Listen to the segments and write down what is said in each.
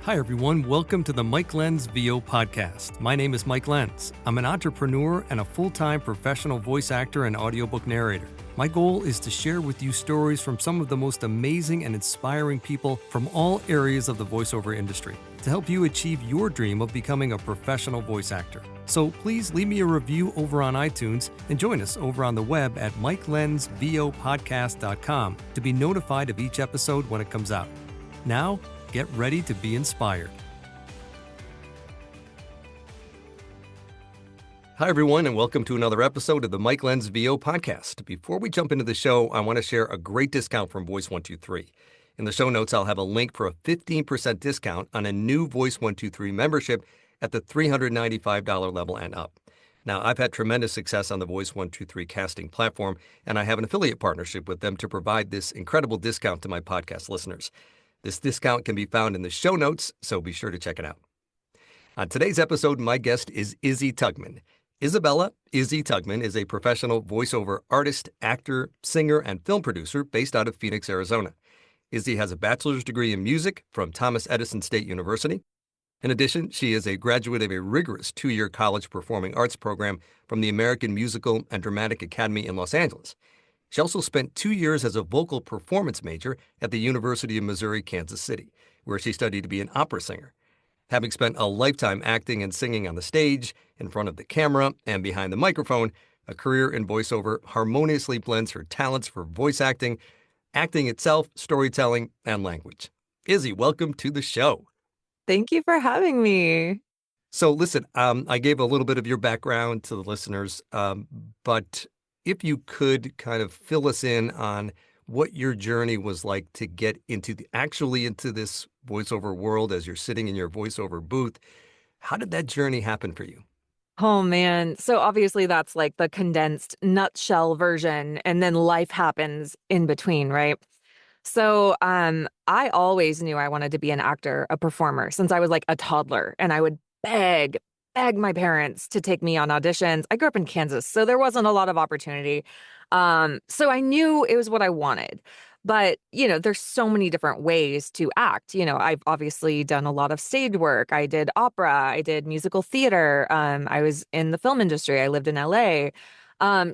Hi, everyone. Welcome to the Mike Lenz VO podcast. My name is Mike Lenz. I'm an entrepreneur and a full-time professional voice actor and audiobook narrator. My goal is to share with you stories from some of the most amazing and inspiring people from all areas of the voiceover industry to help you achieve your dream of becoming a professional voice actor. So please leave me a review over on iTunes and join us over on the web at mikelenzvopodcast.com to be notified of each episode when it comes out. Now, get ready to be inspired. Hi, everyone, and welcome to another episode of the Mike Lenz VO podcast. Before we jump into the show, I want to share a great discount from Voice123. In the show notes, I'll have a link for a 15% discount on a new Voice123 membership at the $395 level and up. Now, I've had tremendous success on the Voice123 casting platform, and I have an affiliate partnership with them to provide this incredible discount to my podcast listeners. This discount can be found in the show notes, so be sure to check it out. On today's episode, my guest is Izzy Tugman. Isabella Izzy Tugman is a professional voiceover artist, actor, singer, and film producer based out of Phoenix, Arizona. Izzy has a bachelor's degree in music from Thomas Edison State University. In addition, she is a graduate of a rigorous 2-year college performing arts program from the American Musical and Dramatic Academy in Los Angeles. She also spent 2 years as a vocal performance major at the University of Missouri, Kansas City, where she studied to be an opera singer. Having spent a lifetime acting and singing on the stage, in front of the camera, and behind the microphone, a career in voiceover harmoniously blends her talents for voice acting, acting itself, storytelling, and language. Izzy, welcome to the show. Thank you for having me. So listen, I gave a little bit of your background to the listeners, but if you could kind of fill us in on what your journey was like to get into this voiceover world as you're sitting in your voiceover booth, how did that journey happen for you? Oh man. So obviously that's like the condensed nutshell version, and then life happens in between, right? So I always knew I wanted to be an actor, a performer since I was like a toddler, and I would beg my parents to take me on auditions. I grew up in Kansas, so there wasn't a lot of opportunity. So I knew it was what I wanted. But, there's so many different ways to act. I've obviously done a lot of stage work. I did opera. I did musical theater. I was in the film industry. I lived in LA.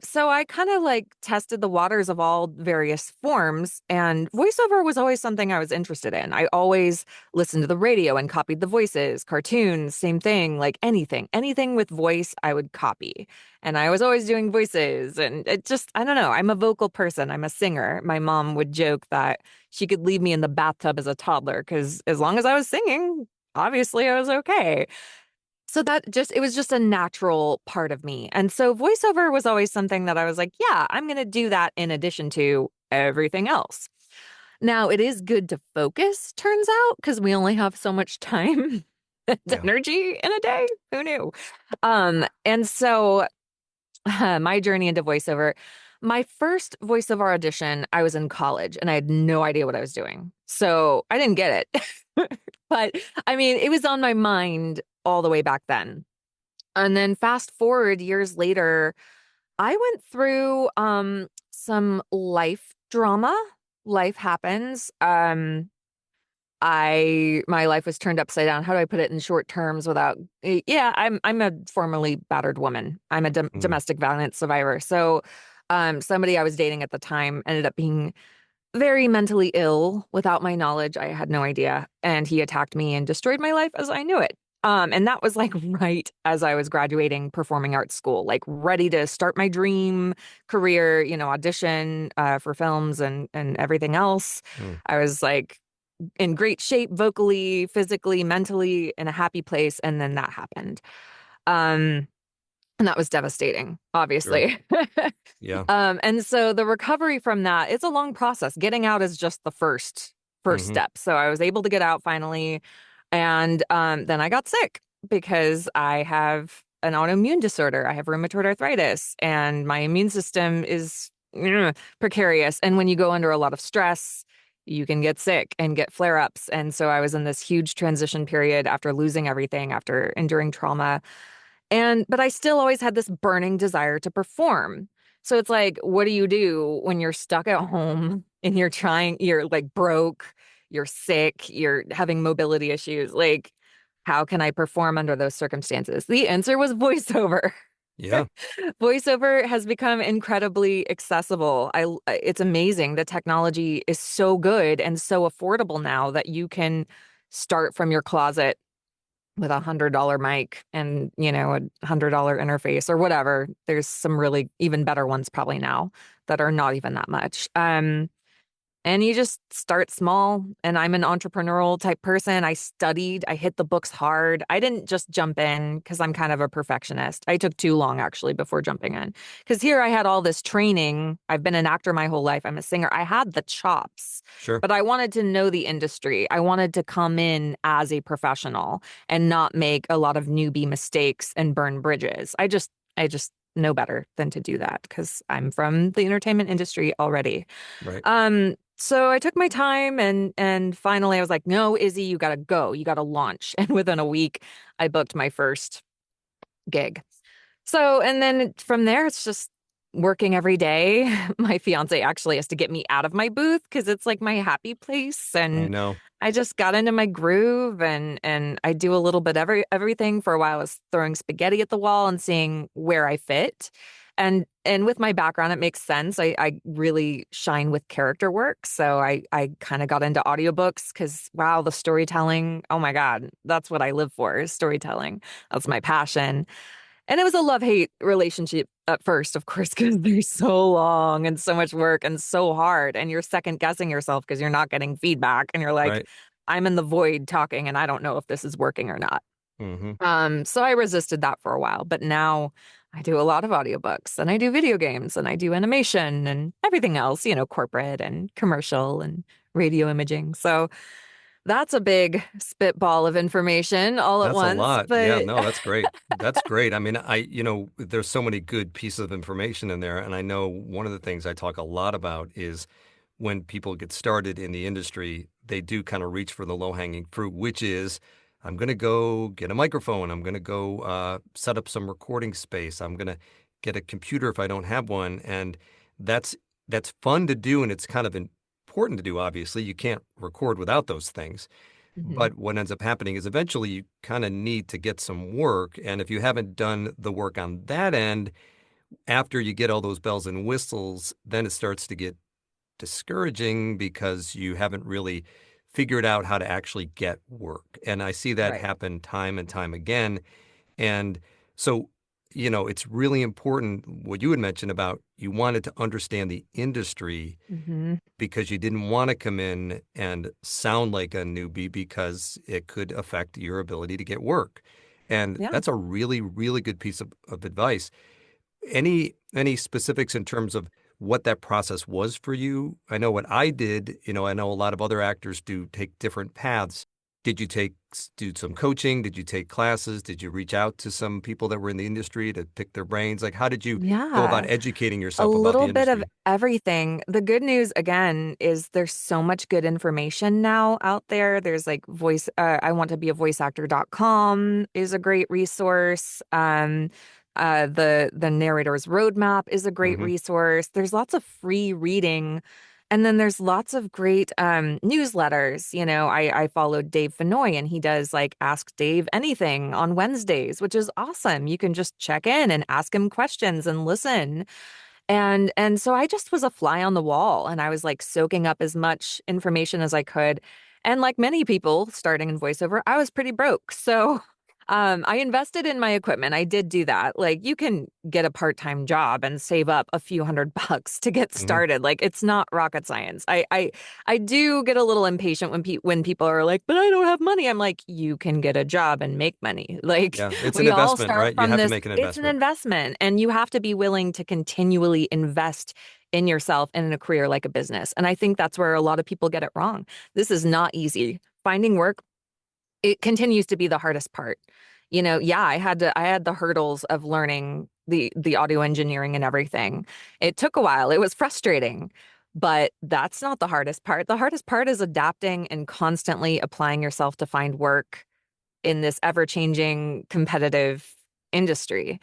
So I kind of like tested the waters of all various forms, and voiceover was always something I was interested in. I always listened to the radio and copied the voices, cartoons, same thing, like anything with voice, I would copy. And I was always doing voices, and I don't know, I'm a vocal person. I'm a singer. My mom would joke that she could leave me in the bathtub as a toddler because as long as I was singing, obviously I was okay. So it was just a natural part of me. And so voiceover was always something that I was like, yeah, I'm going to do that in addition to everything else. Now, it is good to focus, turns out, because we only have so much time and energy in a day. Who knew? And so my journey into voiceover, my first voiceover audition, I was in college and I had no idea what I was doing. So I didn't get it. But I mean, it was on my mind all the way back then. And then fast forward years later, I went through some life drama. Life happens. My life was turned upside down. How do I put it in short terms without yeah, I'm a formerly battered woman. I'm a domestic violence survivor. So somebody I was dating at the time ended up being very mentally ill without my knowledge. I had no idea. And he attacked me and destroyed my life as I knew it. And that was like right as I was graduating performing arts school, like ready to start my dream career, audition for films and everything else. I was like in great shape, vocally, physically, mentally, in a happy place. And then that happened. And that was devastating, obviously. Sure. Yeah. And so the recovery from that, it's a long process. Getting out is just the first step. So I was able to get out finally. And then I got sick because I have an autoimmune disorder. I have rheumatoid arthritis, and my immune system is precarious. And when you go under a lot of stress, you can get sick and get flare-ups. And so I was in this huge transition period after losing everything, after enduring trauma. But I still always had this burning desire to perform. So it's like, what do you do when you're stuck at home and you're like broke, you're sick, you're having mobility issues. Like, how can I perform under those circumstances? The answer was voiceover. Yeah. Voiceover has become incredibly accessible. It's amazing. The technology is so good and so affordable now that you can start from your closet with $100 mic and, $100 interface or whatever. There's some really even better ones probably now that are not even that much. And you just start small. And I'm an entrepreneurial type person. I studied, I hit the books hard. I didn't just jump in because I'm kind of a perfectionist. I took too long actually before jumping in. Because here I had all this training. I've been an actor my whole life. I'm a singer. I had the chops, Sure. but I wanted to know the industry. I wanted to come in as a professional and not make a lot of newbie mistakes and burn bridges. I just know better than to do that because I'm from the entertainment industry already. Right. So I took my time and finally I was like, no, Izzy, you gotta go. You gotta launch. And within a week, I booked my first gig. So, and then from there, it's just working every day. My fiance actually has to get me out of my booth because it's like my happy place. I And know. I just got into my groove and I do a little bit everything. For a while I was throwing spaghetti at the wall and seeing where I fit. And with my background, it makes sense. I really shine with character work. So I kind of got into audiobooks because wow, the storytelling, oh my God, that's what I live for is storytelling. That's my passion. And it was a love-hate relationship at first, of course, because they're so long and so much work and so hard. And you're second guessing yourself because you're not getting feedback. And you're like, Right. I'm in the void talking and I don't know if this is working or not. Hmm. So I resisted that for a while, but now I do a lot of audiobooks and I do video games and I do animation and everything else, corporate and commercial and radio imaging. So that's a big spitball of information all at That's a once, lot. Yeah, but no, that's great. That's great. I mean, there's so many good pieces of information in there. And I know one of the things I talk a lot about is when people get started in the industry, they do kind of reach for the low-hanging fruit, which is I'm going to go get a microphone. I'm going to go set up some recording space. I'm going to get a computer if I don't have one. And that's that's fun to do, and it's kind of important to do, obviously. You can't record without those things. Mhm. But what ends up happening is eventually you kind of need to get some work. And if you haven't done the work on that end, after you get all those bells and whistles, then it starts to get discouraging because you haven't really figured out how to actually get work. And I see that Right. happen time and time again. And so, it's really important what you had mentioned about you wanted to understand the industry Hmm. because you didn't want to come in and sound like a newbie because it could affect your ability to get work. And Yeah. that's a really, really good piece of advice. Any specifics in terms of what that process was for you? I know what I did, I know a lot of other actors do take different paths. Did you do some coaching? Did you take classes? Did you reach out to some people that were in the industry to pick their brains? Like, how did you go about Yeah. educating A yourself about the little bit of industry? everything. The good news again is there's so much good information now out there. There's like I want to be a voice actor.com is a great resource. The narrator's roadmap is a great Hmm. resource. There's lots of free reading. And then there's lots of great newsletters. I followed Dave Fenoy and he does like Ask Dave Anything on Wednesdays, which is awesome. You can just check in and ask him questions and listen. And so I just was a fly on the wall and I was like soaking up as much information as I could. And like many people starting in voiceover, I was pretty broke. So I invested in my equipment. I did do that. Like you can get a part-time job and save up a few $100 to get Hmm. started. Like it's not rocket science. I do get a little impatient when people are like, "But I don't have money." I'm like, "You can get a job and make money." Like Yeah, it's an we all investment, start right? You from have to this. make an It's an investment. investment and you have to be willing to continually invest in yourself and in a career like a business. And I think that's where a lot of people get it wrong. This is not easy. Finding work, it continues to be the hardest part. Yeah, I had the hurdles of learning the audio engineering and everything. It took a while. It was frustrating. But that's not the hardest part. The hardest part is adapting and constantly applying yourself to find work in this ever-changing competitive industry.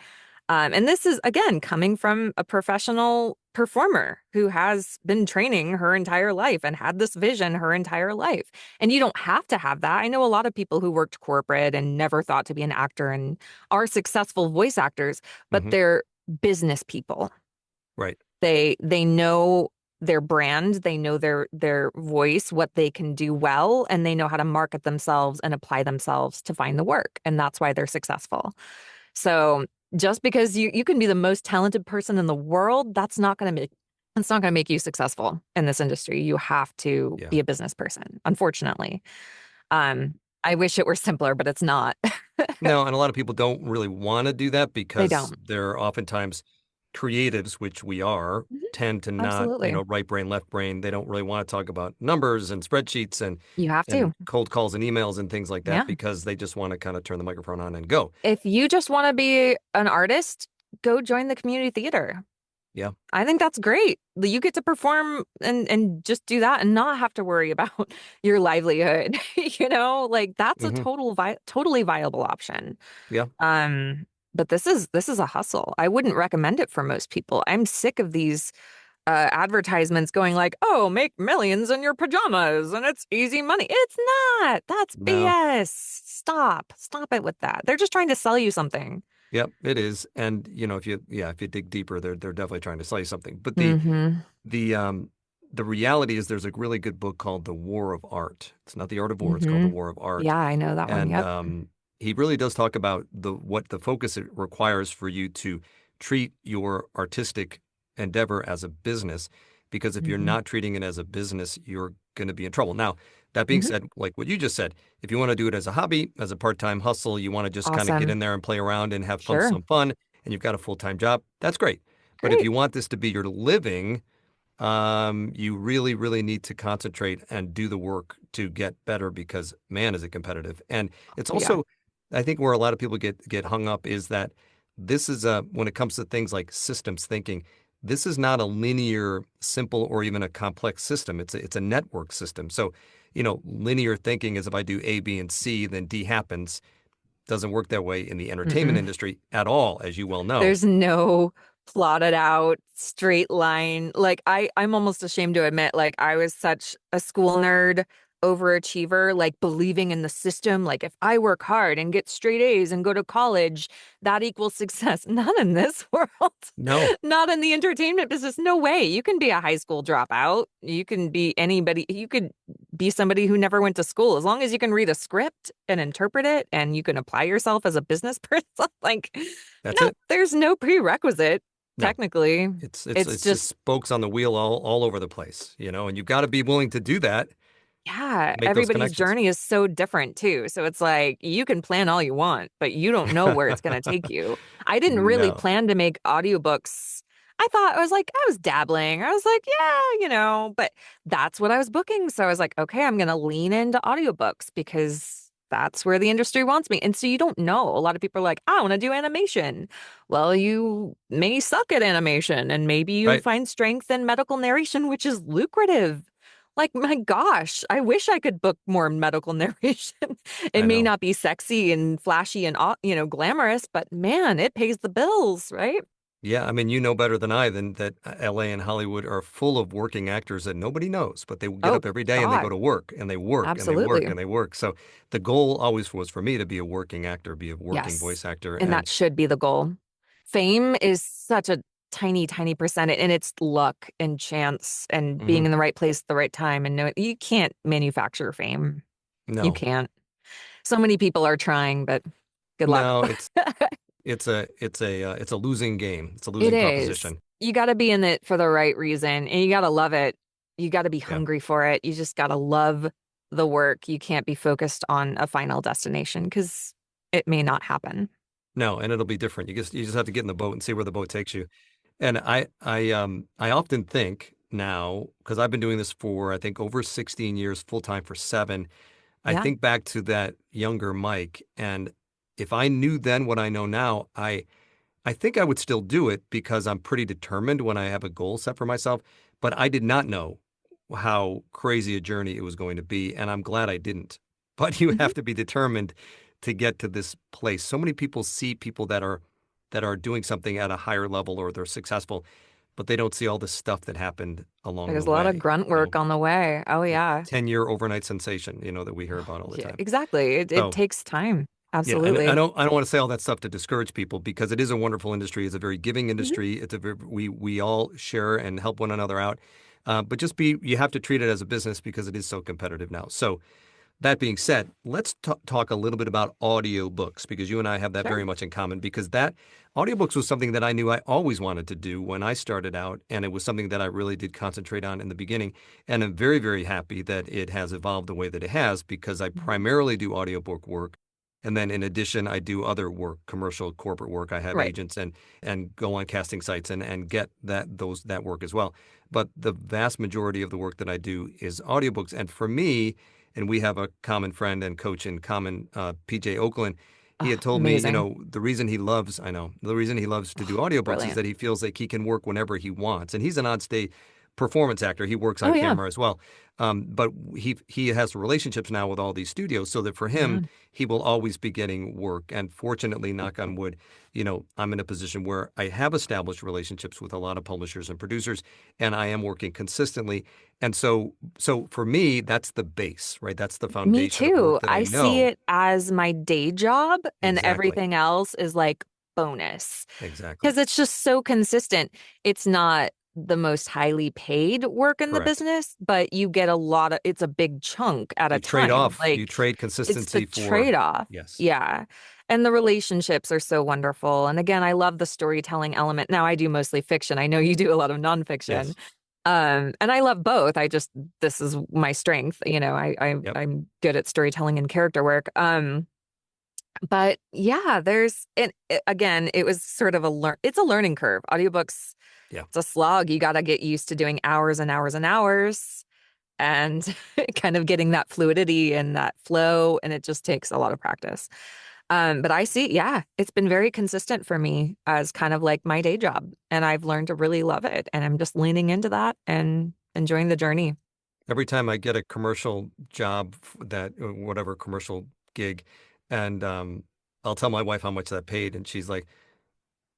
And this is, again, coming from a professional performer who has been training her entire life and had this vision her entire life. And you don't have to have that. I know a lot of people who worked corporate and never thought to be an actor and are successful voice actors, but Hmm. they're business people. Right. They know their brand, they know their voice, what they can do well, and they know how to market themselves and apply themselves to find the work. And that's why they're successful. So just because you can be the most talented person in the world, that's not going to make you successful in this industry. You have to Yeah. be a business person, unfortunately. Um, I wish it were simpler, but it's not. No, and a lot of people don't really want to do that They because don't. they're oftentimes creatives, which we are, Mhm. tend to not, Absolutely. right brain, left brain. They don't really want to talk about numbers and spreadsheets You have and to. cold calls and emails and things like that Yeah. because they just want to kind of turn the microphone on and go. If you just want to be an artist, go join the community theater. Yeah. I think that's great. You get to perform and just do that and not have to worry about your livelihood. Like that's a Hmm. totally viable option. Yeah. Um, but this is a hustle. I wouldn't recommend it for most people. I'm sick of these advertisements going like, "Oh, make millions in your pajamas and it's easy money." It's not. That's No. BS. Stop it with that. They're just trying to sell you something. Yep, it is. And if you dig deeper, they're definitely trying to sell you something. But Mm-hmm. the um the reality is there's a really good book called The War of Art. It's not The Art of War, it's called The Mm-hmm. War of Art. Yeah, I know that one. And Yep. he really does talk about what the focus it requires for you to treat your artistic endeavor as a business. Because if you're Mm-hmm. not treating it as a business, you're going to be in trouble. Now, that being Mm-hmm. said, like what you just said, if you want to do it as a hobby, as a part-time hustle, you want to just kind of get Awesome. in there and play around and have Sure. some fun, and you've got a full-time job, that's great. But if Great. you want this to be your living, you really, really need to concentrate and do the work to get better because man, is it competitive. And it's Oh, yeah. also, I think where a lot of people get hung up is that this is when it comes to things like systems thinking, this is not a linear, simple, or even a complex system. It's a network system. So, linear thinking is if I do A, B, and C, then D happens. Doesn't work that way in the entertainment Mm-mm. industry at all, as you well know. There's no plotted out straight line. Like I'm almost ashamed to admit, like I was such a school nerd, overachiever, like believing in the system. Like if I work hard and get straight A's and go to college, that equals success. Not in this world. No, Not in the entertainment business. No way. You can be a high school dropout. You can be anybody. You could be somebody who never went to school as long as you can read a script and interpret it and you can apply yourself as a business person. Like, that's no, it. there's no prerequisite, No. technically. It's It's just just, spokes on the wheel all over the place, and you've got to be willing to do that, yeah, make those everybody's connections. journey is so different too. So it's like you can plan all you want, but you don't know where it's going to take you. I didn't really No. plan to make audiobooks. I was dabbling. I was like, yeah, but that's what I was booking. So I was like, okay, I'm going to lean into audiobooks because that's where the industry wants me. And so you don't know. A lot of people are like, I want to do animation. Well, you may suck at animation and maybe you Right. find strength in medical narration, which is lucrative. Like, my gosh, I wish I could book more medical narration. It I may know. not be sexy and flashy and, glamorous, but man, it pays the bills, right? Yeah, I mean, you know better than I than that LA and Hollywood are full of working actors that nobody knows, but they get Oh, up every day and they go God, to work and they work and they work absolutely. and they work. So the goal always was for me to be a working actor, be a working Yes. voice actor. And that And should be the goal. Fame is such a tiny, tiny percentage, and it's luck and chance and being mhm, in the right place at the right time. And no, you can't manufacture fame. You no, can't. So many people are trying, but good luck. no, it's a losing game. It's a It losing is. proposition. You got to be in it for the right reason and you got to love it. You got to be Yeah. hungry for it. You just got to love the work. You can't be focused on a final destination because it may not happen. No, and it'll be different. You just have to get in the boat and see where the boat takes you. And I often think now, because I've been doing this for I think over 16 years, full time for 7. I Yeah. think back to that younger Mike, and if I knew then what I know now, I think I would still do it because I'm pretty determined when I have a goal set for myself. But I did not know how crazy a journey it was going to be, and I'm glad I didn't. But you Hmm. have to be determined to get to this place. So many people see people that are that are doing something at a higher level or they're successful, but they don't see all the stuff that happened along the There's a lot of way. grunt work on the way. Oh, The yeah. 10-year overnight sensation, that we hear about all the Yeah, time. exactly. It So, takes time. yeah, and I Absolutely. don't I don't want to say all that stuff to discourage people because it is a wonderful industry. It's a very giving Mhm. industry. It's a very, we all share and help one another out. But you have to treat it as a business because it is so competitive now. So that being said, let's talk a little bit about audiobooks because you and I have that Sure. very much in common because that audiobooks was something that I knew I always wanted to do when I started out. And it was something that I really did concentrate on in the beginning. And I'm very, very happy that it has evolved the way that it has because I Mhm. primarily do audiobook work. And then in addition, I do other work, commercial corporate work. I have Right. agents and go on casting sites and get that work as well. But the vast majority of the work that I do is audiobooks. And for me, and we have a common friend and coach in common, PJ Oakland. He Oh, had told me, amazing. the reason he loves, to do audiobooks is Brilliant. that he feels like he can work whenever he wants. And he's an on-stage performance actor. He works Oh, on yeah. camera as well. But he has relationships now with all these studios so that for him, Yeah. he will always be getting work. And fortunately, knock on wood, I'm in a position where I have established relationships with a lot of publishers and producers, and I am working consistently. And so for me, that's the base, right? That's the Me foundation of too. work that I I see know. it as my day job, and Exactly. everything else is like bonus Exactly. because it's just so consistent. It's not the most highly paid work in the Correct. business, but you get a lot of, it's a big chunk at a time. You Like trade it's the consistency for, trade-off. yes. Yeah. And the relationships are so wonderful. And again, I love the storytelling element. Now I do mostly fiction. I know you do a lot of nonfiction. Yes. And I love both. This is my strength. Yep. I'm good at storytelling and character work. But yeah, again, it was sort of it's a learning curve. Audiobooks, Yeah. it's a slog. You got to get used to doing hours and hours and hours and kind of getting that fluidity and that flow. And it just takes a lot of practice. But I see, yeah, it's been very consistent for me as kind of like my day job. And I've learned to really love it. And I'm just leaning into that and enjoying the journey. Every time I get a commercial job whatever commercial gig, and I'll tell my wife how much that paid, and she's like,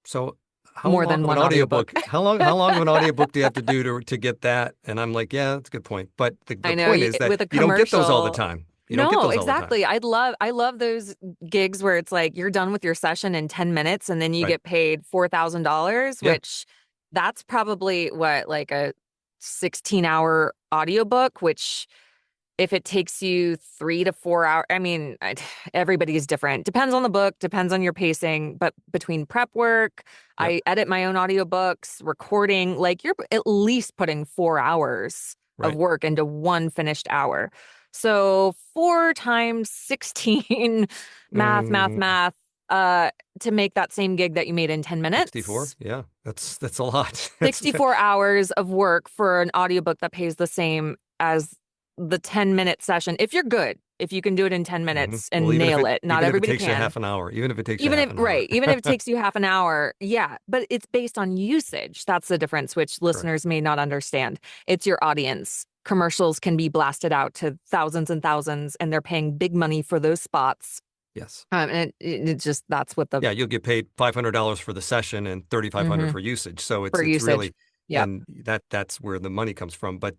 "So how More long than of an one audiobook. audiobook? How long of an audiobook do you have to do to get that?" And I'm like, "Yeah, that's a good point." But the I know point is that with a you don't get those all the commercial. time. You don't get No, those all the time. exactly. I love those gigs where it's like you're done with your session in 10 minutes and then you Right. get paid $4,000, Yeah. which that's probably what, like a 16-hour audiobook, which if it takes you 3 to 4 hours, I mean, everybody is different. Depends on the book, depends on your pacing. But between prep work, Yep. I edit my own audiobooks, recording, like you're at least putting 4 hours of Right. work into one finished hour. So 4 times 16, Mm, math, uh, to make that same gig that you made in 10 64. minutes. Yeah. That's a lot. That's 64 hours of work for an audiobook that pays the same as the 10-minute session. If you're good, if you can do it in 10 Mhm. minutes Well, and nail it. Not even if it everybody takes you can. half an hour, even if it takes you Even half if, an hour. right, even if it takes you half an hour, yeah, but it's based on usage. That's the difference, which Correct. listeners may not understand. It's your audience. Commercials can be blasted out to thousands and thousands, and they're paying big money for those spots. Yes. And it's just that's what the Yeah, you'll get paid $500 for the session and 3,500 mhm, for usage. So for it's usage. really, Yep. and that's where the money comes from. But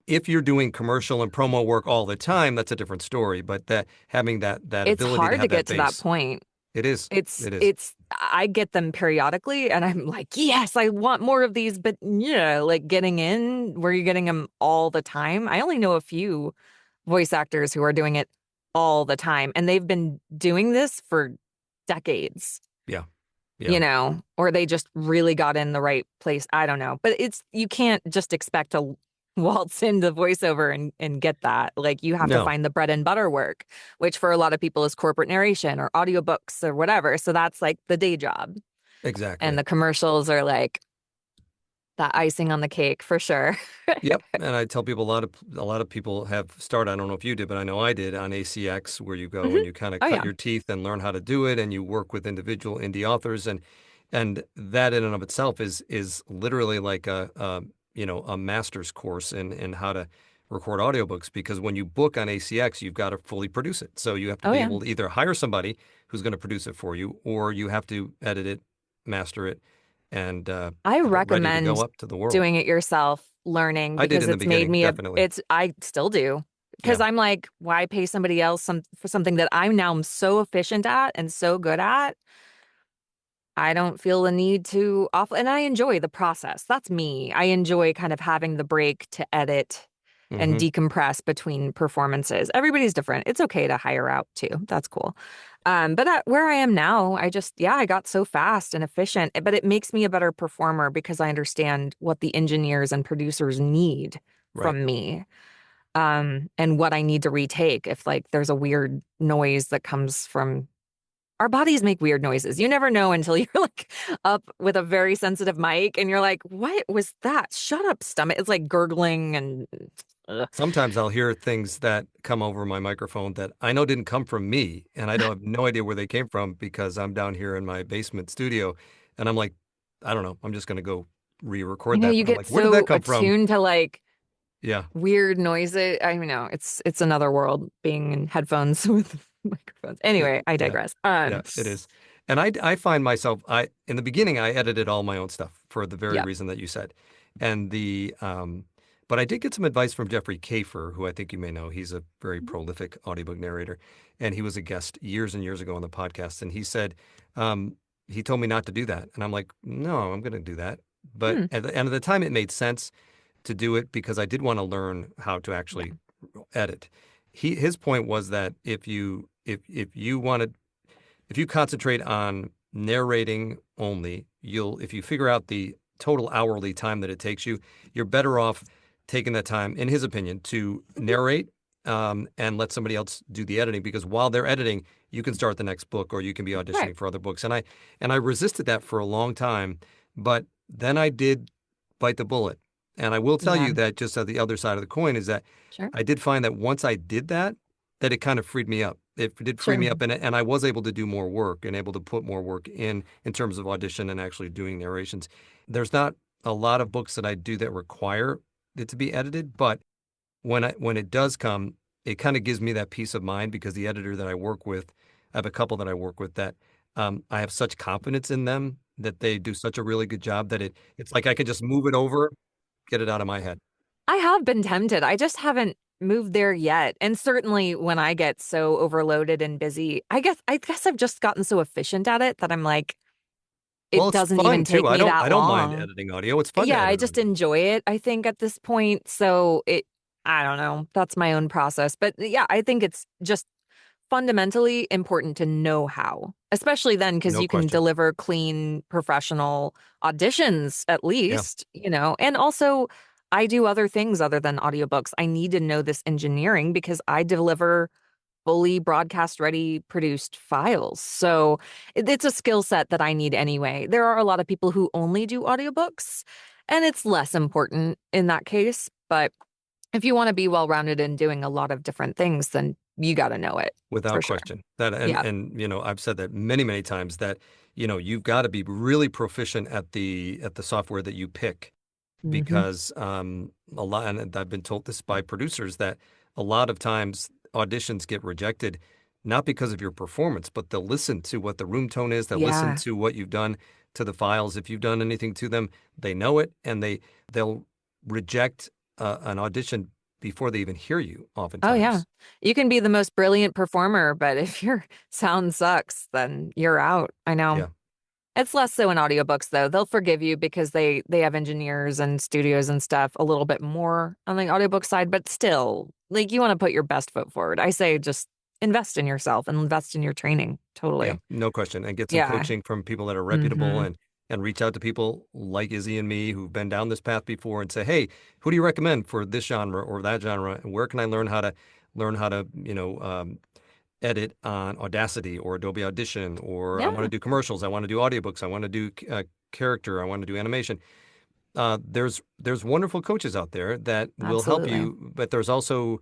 if you're doing commercial and promo work all the time, that's a different story. But that having that It's ability to hard to have that get to that base, point. it is. It's It is. it's I get them periodically and I'm like, yes, I want more of these, but like getting in where you're getting them all the time. I only know a few voice actors who are doing it all the time and they've been doing this for decades, Yeah. Yeah. or they just really got in the right place. I don't know. But you can't just expect to waltz into voiceover and get that. Like you have to No, find the bread and butter work, which for a lot of people is corporate narration or audiobooks or whatever. So that's like the day job. And exactly. the commercials are like that icing on the cake for sure. Yep, and I tell people a lot of people have started. I don't know if you did, but I know I did on ACX, where you go Mhm. and you kind of Oh cut yeah. your teeth and learn how to do it, and you work with individual indie authors, and that in and of itself is literally like a master's course in how to record audiobooks because when you book on ACX, you've got to fully produce it. So you have to Oh be yeah. able to either hire somebody who's going to produce it for you, or you have to edit it, master it, and I have it ready to go recommend up to the world. doing it yourself, learning, I did because in the it's made beginning, me definitely. I still do. Because Yeah. I'm like, why pay somebody else for something that I'm so efficient at and so good at? I don't feel the need to off, and I enjoy the process. That's me. I enjoy kind of having the break to edit and Hmm. decompress between performances. Everybody's different. It's okay to hire out too. That's cool. But where I am now, yeah, I got so fast and efficient, but it makes me a better performer because I understand what the engineers and producers need Right. from me. And what I need to retake if like there's a weird noise that comes from our bodies make weird noises. You never know until you're like up with a very sensitive mic and you're like, what was that? Shut up, stomach. It's like gurgling and ugh. Sometimes I'll hear things that come over my microphone that I know didn't come from me, and I don't have no idea where they came from because I'm down here in my basement studio, and I'm like, I don't know, I'm just gonna go I re-record know that, you but I'm get like, where did that so come from? attuned to like Yeah, weird noises. I don't know. It's another world being in headphones with microphones. it, Anyway, I yeah, digress. yeah, it is. And I find myself, in the beginning I edited all my own stuff for the very Yeah. reason that you said, and but I did get some advice from Jeffrey Kafer, who I think you may know. He's a very Mhm. prolific audiobook narrator, and he was a guest years and years ago on the podcast. And he said, um, he told me not to do that, and I'm like, no, I'm going to do that. But Hmm. at the end of the time, it made sense to do it because I did want to learn how to actually Yeah. edit. His point was that if you wanted if you concentrate on narrating only, if you figure out the total hourly time that it takes you, you're better off taking that time, in his opinion, to Mhm. narrate and let somebody else do the editing because while they're editing, you can start the next book or you can be Right. auditioning for other books. And I resisted that for a long time, but then I did bite the bullet. And I will tell Yeah. you that just on the other side of the coin is that Sure. I did find that once I did that, that it kind of freed me up. It did free Sure. me up, and I was able to do more work and able to put more work in terms of audition and actually doing narrations. There's not a lot of books that I do that require it to be edited, but when it does come, it kind of gives me that peace of mind because the editor that I work with, I have a couple that I work with that I have such confidence in them that they do such a really good job that it's like I can just move it over, get it out of my head. I have been tempted. I just haven't moved there yet. And certainly when I get so overloaded and busy, I guess I've just gotten so efficient at it that I'm like, Well, it it's doesn't fun even too. take me I that don't mind long. editing audio. It's fun to Yeah, I edit just audio. enjoy it, I think, at this point. So I don't know. That's my own process. But yeah, I think it's just fundamentally important to know how, especially then because No you can question. deliver clean, professional auditions at Yeah. least, And also, I do other things other than audiobooks. I need to know this engineering because I deliver fully broadcast ready produced files. So it's a skill set that I need anyway. There are a lot of people who only do audiobooks, and it's less important in that case. But if you want to be well rounded in doing a lot of different things, then you got to know it for Without sure. question. That Yeah. and I've said that many, many times that, you've got to be really proficient at the software that you pick Hmm. because a lot and I've been told this by producers that a lot of times auditions get rejected not because of your performance, but they'll listen to what the room tone is, they'll listen Yeah. to what you've done to the files. If you've done anything to them, they know it and they'll reject an audition before they even hear you Oh, yeah. oftentimes. You can be the most brilliant performer, but if your sound sucks, then you're out. I know. Yeah. It's less so in audiobooks though. They'll forgive you because they have engineers and studios and stuff a little bit more on the audiobook side, but still, like you want to put your best foot forward. I say just invest in yourself and invest in your training. Yeah, Totally. no question, and get some Yeah. coaching from people that are reputable Hmm. and reach out to people like Izzy and me who've been down this path before and say, "Hey, who do you recommend for this genre or that genre? And where can I learn how to edit on Audacity or Adobe Audition? Or I want to Yeah, do commercials, I want to do audiobooks, I want to do character, I want to do animation." There's wonderful coaches out there that will help absolutely. you, but there's also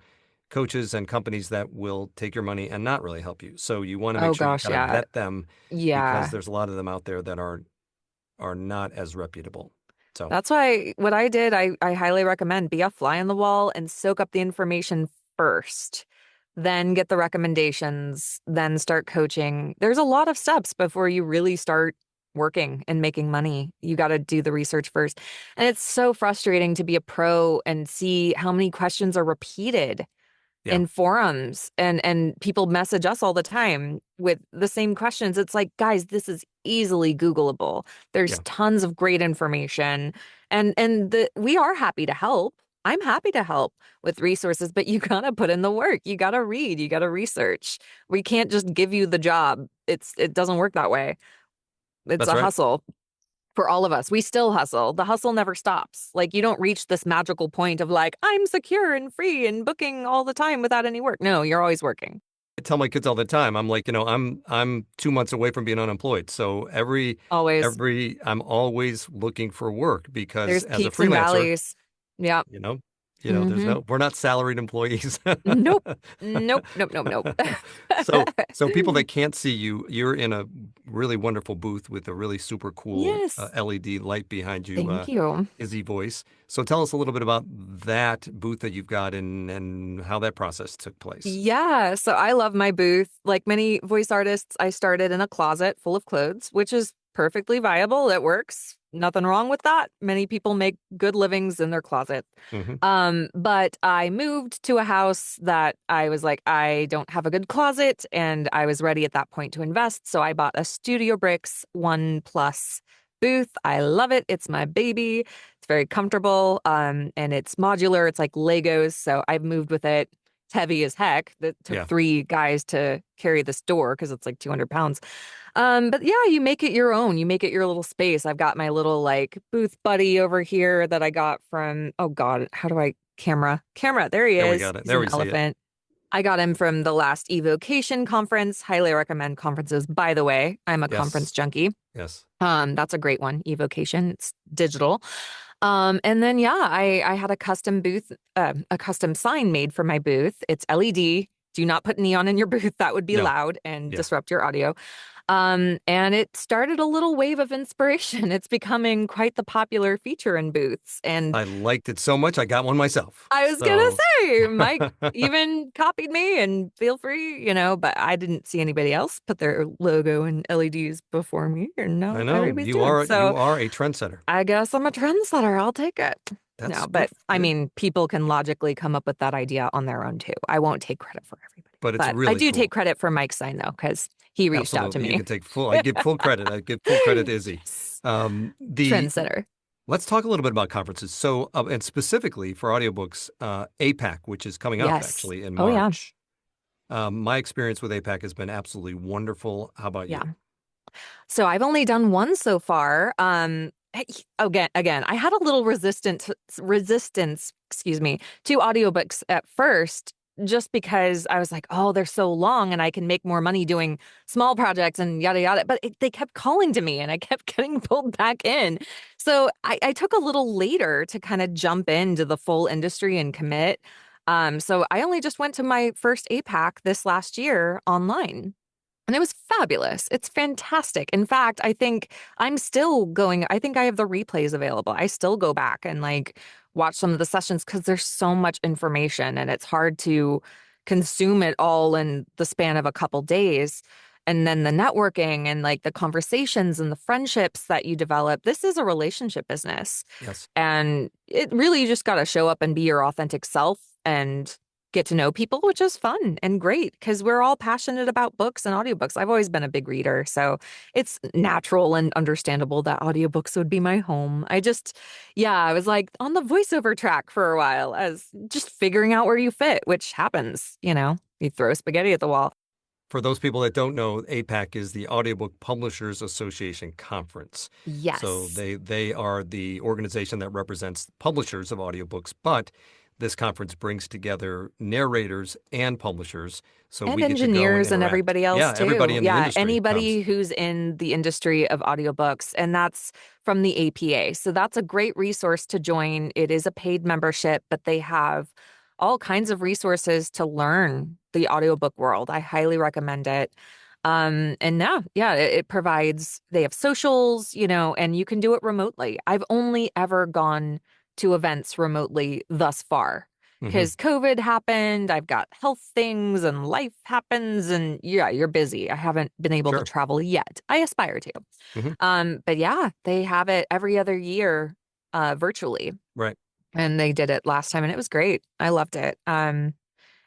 coaches and companies that will take your money and not really help you. So you want to make Oh sure you gosh, kind of yeah. vet them because Yeah. there's a lot of them out there that are not as reputable. So, That's why what I did, I highly recommend be a fly on the wall and soak up the information first, then get the recommendations, then start coaching. There's a lot of steps before you really start working and making money. You got to do the research first. And it's so frustrating to be a pro and see how many questions are repeated yeah, in forums and people message us all the time with the same questions. It's like, guys, this is easily Googleable. There's yeah, tons of great information and we are happy to help. I'm happy to help with resources, but you gotta put in the work. You gotta read, you gotta research. We can't just give you the job. It doesn't work that way. It's that's a right. hustle for all of us. We still hustle. The hustle never stops. Like you don't reach this magical point of like, I'm secure and free and booking all the time without any work. No, you're always working. I tell my kids all the time, I'm like, I'm 2 months away from being unemployed. So Always. I'm always looking for work because There's as a peaks and freelancer, valleys. Yep. you know, Mm-hmm. we're not salaried employees. Nope. Nope. Nope. Nope. Nope. So people that can't see you, you're in a really wonderful booth with a really super cool Yes. LED light behind you, Thank you. Izzy Voice. So tell us a little bit about that booth that you've got and how that process took place. Yeah, so I love my booth. Like many voice artists, I started in a closet full of clothes, which is perfectly viable. It works. Nothing wrong with that. Many people make good livings in their closet. Hmm. But I moved to a house that I was like, I don't have a good closet, and I was ready at that point to invest. So I bought a Studio Bricks One Plus booth. I love it. It's my baby. It's very comfortable. And it's modular. It's like Legos. So I've moved with it. It's heavy as heck. That took Yeah. 3 guys to carry this door because it's like 200 pounds. But yeah, you make it your own. You make it your little space. I've got my little like booth buddy over here that I got from, oh God, how do I camera? There he There we is. got it. He's There an we see it. elephant. I got him from the last evocation conference. Highly recommend conferences. By the way, I'm a conference Yes. junkie. Yes. That's a great one. Evocation. It's digital. And then yeah, I had a custom booth, a custom sign made for my booth. It's LED. Do not put neon in your booth. That would be No. loud and Yeah. disrupt your audio. And it started a little wave of inspiration. It's becoming quite the popular feature in booths. And I liked it so much, I got one myself. I was gonna So say, Mike even copied me and feel free, but I didn't see anybody else put their logo and LEDs before me, and I now know everybody's doing. you So are a trendsetter. I guess I'm a trendsetter. I'll take it. That's No, good. but I Good. mean, people can logically come up with that idea on their own too. I won't take credit for everybody, But it's but I really do take cool. credit for Mike's sign though, because he reached out to Absolutely. You me. can take full, I give full credit. I give full credit to Izzy. Yes. The Trendsetter. Let's talk a little bit about conferences. So, and specifically for audiobooks, APAC, which is coming up Yes. actually in Oh yeah. March. My experience with APAC has been absolutely wonderful. How about Yeah. you? So I've only done one so far. Again, I had a little resistance, excuse me, to audiobooks at first, just because I was like, oh, they're so long and I can make more money doing small projects and yada yada. But they kept calling to me and I kept getting pulled back in. So I took a little later to kind of jump into the full industry and commit. So I only just went to my first APAC this last year online. And it was fabulous. It's fantastic. In fact, I think I'm still going, I think I have the replays available. I still go back and like watch some of the sessions because there's so much information and it's hard to consume it all in the span of a couple days. And then the networking and like the conversations and the friendships that you develop. This is a relationship business. Yes. And it really you just got to show up and be your authentic self and get to know people, which is fun and great because we're all passionate about books and audiobooks. I've always been a big reader, so it's natural and understandable that audiobooks would be my home. Yeah, I was like on the voiceover track for a while as just figuring out where you fit, which happens, you throw spaghetti at the wall. For those people that don't know, APAC is the Audiobook Publishers Association Conference. So Yes. they are the organization that represents publishers of audiobooks, but this conference brings together narrators and publishers, so And we get to go and engineers and interact. everybody else Yeah, everybody too. in the Yeah, industry comes. anybody who's in the industry of audiobooks, and that's from the APA. So that's a great resource to join. It is a paid membership, but they have all kinds of resources to learn the audiobook world. I highly recommend it. And now, yeah, it provides, they have socials, and you can do it remotely. I've only ever gone to events remotely thus far Hmm. because COVID happened. I've got health things and life happens, and yeah, you're busy. I haven't been able to Sure. travel yet. I aspire to. Hmm. But yeah, they have it every other year, virtually. Right. And they did it last time and it was great. I loved it. And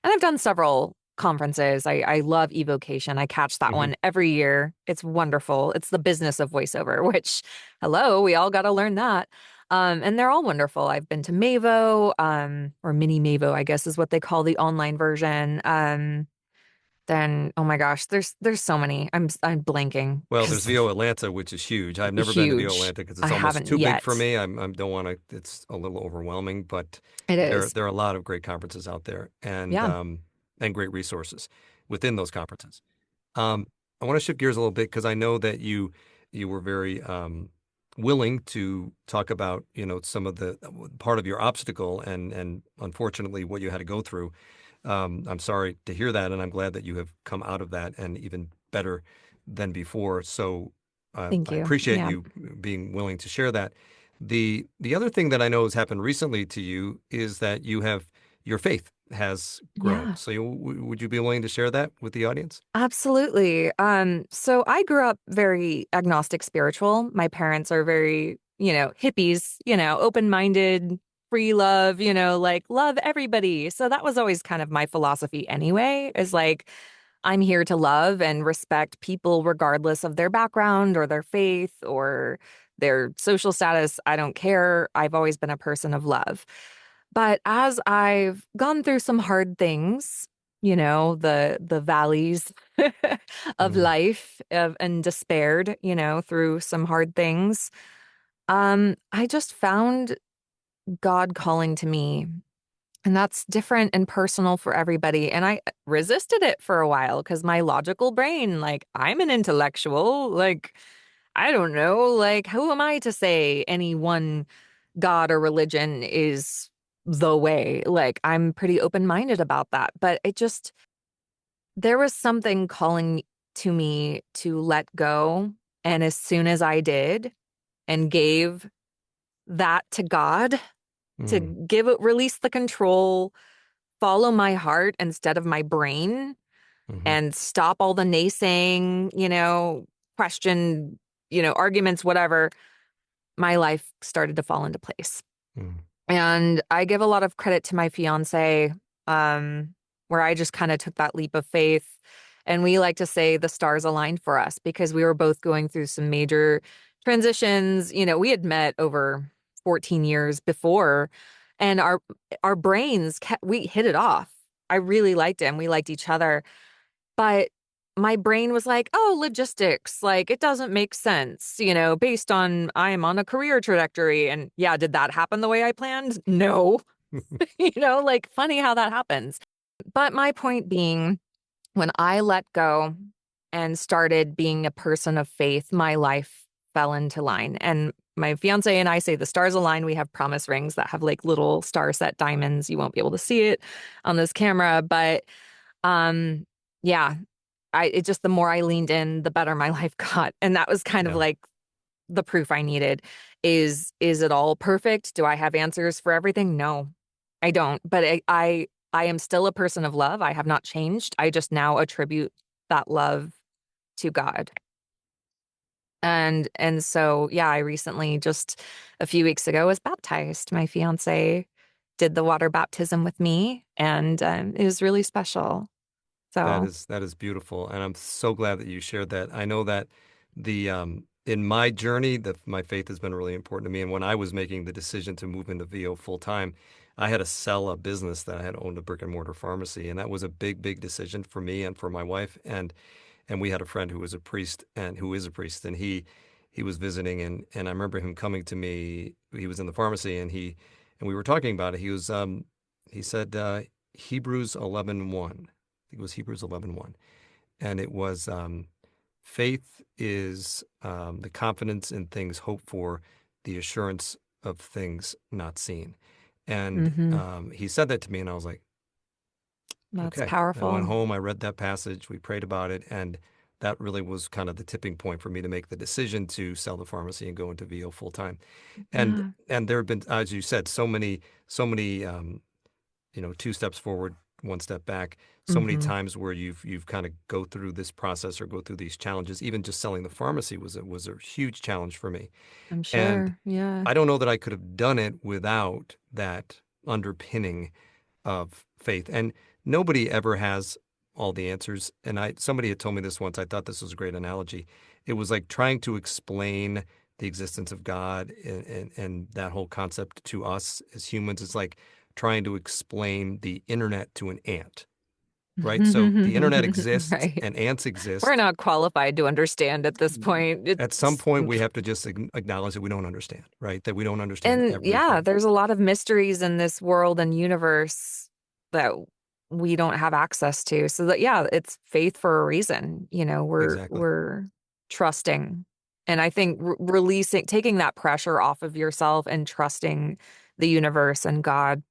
I've done several conferences. I love evocation. I catch that Hmm. one every year. It's wonderful. It's the business of voiceover, which, hello, we all got to learn that. And they're all wonderful. I've been to Mavo, or Mini Mavo, I guess is what they call the online version. Then oh my gosh, there's so many. I'm blanking Well, there's because VO Atlanta, which is huge. I've never been to VO huge. Atlanta because I it's almost haven't too big for yet. me. I don't want to. It's a little overwhelming, but It there is. there are a lot of great conferences out there, Yeah. and great resources within those conferences. Um, I want to shift gears a little bit because I know that you were very willing to talk about some of the part of your obstacle and unfortunately what you had to go through. I'm sorry to hear that, and I'm glad that you have come out of that and even better than before. So Thank I you. appreciate Yeah. you being willing to share that. The other thing that I know has happened recently to you is that your faith has grown. Yeah. So would you be willing to share that with the audience? Absolutely. So I grew up very agnostic spiritual. My parents are very, hippies, open-minded, free love, like love everybody. So that was always kind of my philosophy anyway, is like I'm here to love and respect people regardless of their background or their faith or their social status. I don't care. I've always been a person of love. But as I've gone through some hard things, the valleys of Mm, life and despaired, through some hard things, I just found God calling to me. And that's different and personal for everybody. And I resisted it for a while because my logical brain, like, I'm an intellectual. Like, I don't know. Like, who am I to say any one God or religion is the way? Like, I'm pretty open minded about that. But there was something calling to me to let go. And as soon as I did and gave that to God, to mm, release the control, follow my heart instead of my brain, mhm, and stop all the naysaying, question, arguments, whatever, my life started to fall into place. mm, And I give a lot of credit to my fiance, where I just kind of took that leap of faith. And we like to say the stars aligned for us because we were both going through some major transitions. We had met over 14 years before, and our brains we hit it off. I really liked him. We liked each other. But my brain was like, oh, logistics, like it doesn't make sense, based on I'm on a career trajectory. And yeah, did that happen the way I planned? No. Like funny how that happens. But my point being, when I let go and started being a person of faith, my life fell into line. And my fiance and I say the stars align. We have promise rings that have like little star set diamonds. You won't be able to see it on this camera, but um yeah, it just, the more I leaned in, the better my life got. And that was kind of yeah, like the proof I needed. Is it all perfect? Do I have answers for everything? No, I don't. But I am still a person of love. I have not changed. I just now attribute that love to God. And so yeah, I recently, just a few weeks ago, was baptized. My fiance did the water baptism with me, and it was really special. So that is beautiful, and I'm so glad that you shared that. I know that in my journey, my faith has been really important to me. And when I was making the decision to move into VO full time, I had to sell a business that I had owned, a brick and mortar pharmacy, and that was a big decision for me and for my wife. And we had a friend who was a priest and who is a priest, and he was visiting, and I remember him coming to me. He was in the pharmacy, and we were talking about it. He said Hebrews 11:1. I think it was Hebrews 11:1, and it was faith is the confidence in things hoped for, the assurance of things not seen. And mhm, he said that to me, and I was like, that's okay. I went powerful. home, I read that passage, we prayed about it, and that really was kind of the tipping point for me to make the decision to sell the pharmacy and go into VO full time. And Yeah. and there have been, as you said, so many two steps forward, one step back. So many Hmm. times where you've kind of go through this process or go through these challenges. Even just selling the pharmacy was a huge challenge for me. I'm And sure. Yeah. I don't know that I could have done it without that underpinning of faith. And nobody ever has all the answers. And somebody had told me this once. I thought this was a great analogy. It was like trying to explain the existence of God and that whole concept to us as humans. It's like trying to explain the internet to an ant, right? So the internet exists Right. and ants We're exist. not qualified to understand at this point. At some It's point, we have to just acknowledge that we don't understand, right? That we don't understand and yeah, everything. there's a lot of mysteries in this world and universe that we don't have access to. So that yeah, it's faith for a reason. Exactly. We're trusting. And I think releasing taking that pressure off of yourself and trusting the universe and God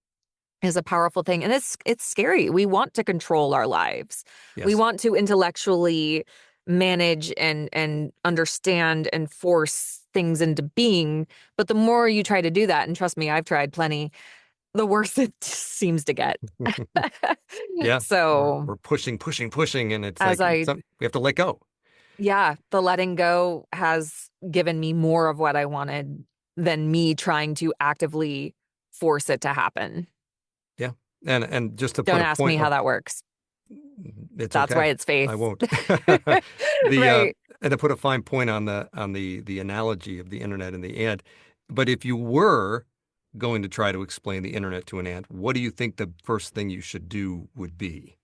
is a powerful thing. And it's scary. We want to control our lives. We Yes. want to intellectually manage and understand and force things into being. But the more you try to do that, and trust me, I've tried plenty, the worse it seems to get. Yeah. We're So we're pushing, pushing, pushing, and it's as like I we have to let go. yeah, the letting go has given me more of what I wanted than me trying to actively force it to happen. Yeah. And just to Don't put a ask me point how of that works. it's That's why okay. it's I faith. won't. The Right. and to put a fine point on the analogy of the internet and the ant, but if you were going to try to explain the internet to an ant, what do you think the first thing you should do would be?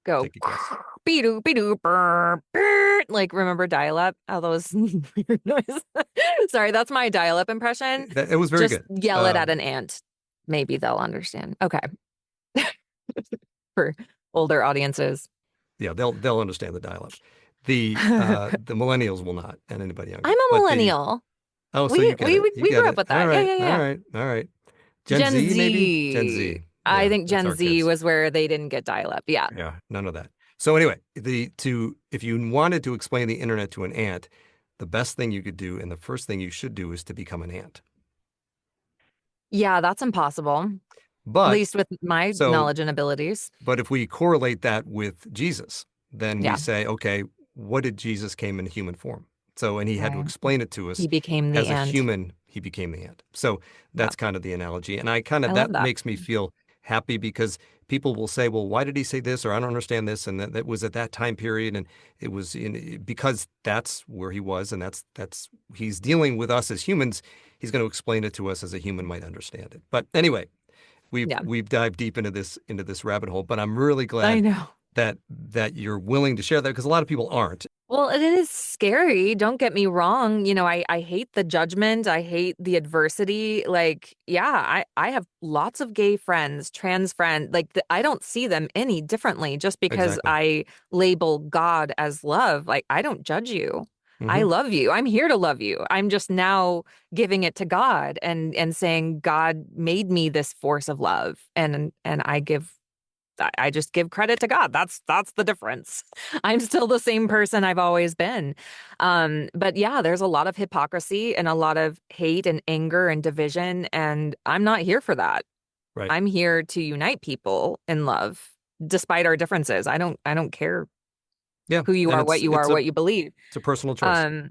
Go Take a guess. be-doo, be-doo, brr, brr. Like remember dial-up? All those weird noises. Sorry, that's my dial-up impression. It was very Just good. yell it at an ant. Maybe they'll understand. Okay. For older audiences. Yeah, they'll understand the dial-up. The I'm the millennials will not, and anybody a younger. But the millennial. oh, so We you get we it. we You we get grew up it. with All that. Yeah, right. yeah, All yeah. right. All right. Gen Gen Z, maybe? Gen Z. Z. I Yeah, think that's Gen our Z kids. was where they didn't get dial-up. Yeah. Yeah, none of that. So anyway, the to if you wanted to explain the internet to an ant, the best thing you could do and the first thing you should do is to become an ant. Yeah, that's impossible. At But least with my so knowledge and abilities. but if we correlate that with Jesus, then we Yeah. say, okay, what did Jesus came in human form? So, and he had to Right. explain it to He us became the as a ant. human, he became the ant. So Yeah. that's kind of the analogy. And I love that that. makes me feel happy because people will say, well, why did he say this? Or I don't understand this. And that was at that time period. And it was because that's where he was. And he's dealing with us as humans. He's going to explain it to us as a human might understand it. But anyway, Yeah. we've dived deep into this rabbit hole, but I'm really I glad know. that you're willing to share that because a lot of people aren't. Well, it is scary. Don't get me wrong. I hate the judgment. I hate the adversity. Like, yeah, I have lots of gay friends, trans friends. Like, I don't see them any differently just because Exactly. I label God as love. Like, I don't judge you. I Hmm. love you. I'm here to love you. I'm just now giving it to God and saying God made me this force of love, and I just give credit to God. That's the difference. I'm still the same person I've always been. But yeah, there's a lot of hypocrisy and a lot of hate and anger and division, and I'm not here for that. Right. I'm here to unite people in love, despite our differences. I don't care Yeah. who you And are, what you believe. it's a personal choice. Um,